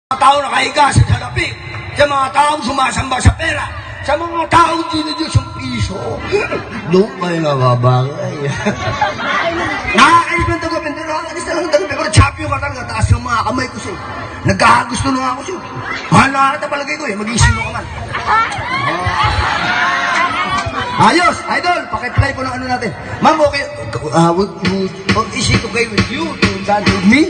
Mga tao nakahiga sa salapi, sa mga taong sumasamba sa pera, sa mga taong dinudiyos yung piso. Doon kayo nababagay. Nakakalis ng tagup, hindi nakakalis na lang tagup. Pero chapi yung talaga, taas yung mga kamay ko sa'yo. Nagkakagusto na ako sa'yo. Mahal na kita palagay ko eh, mag-iisip mo ka man. Ayos, idol, pakiply po ng ano natin. Ma'am, okay, is it okay with you to dance with me?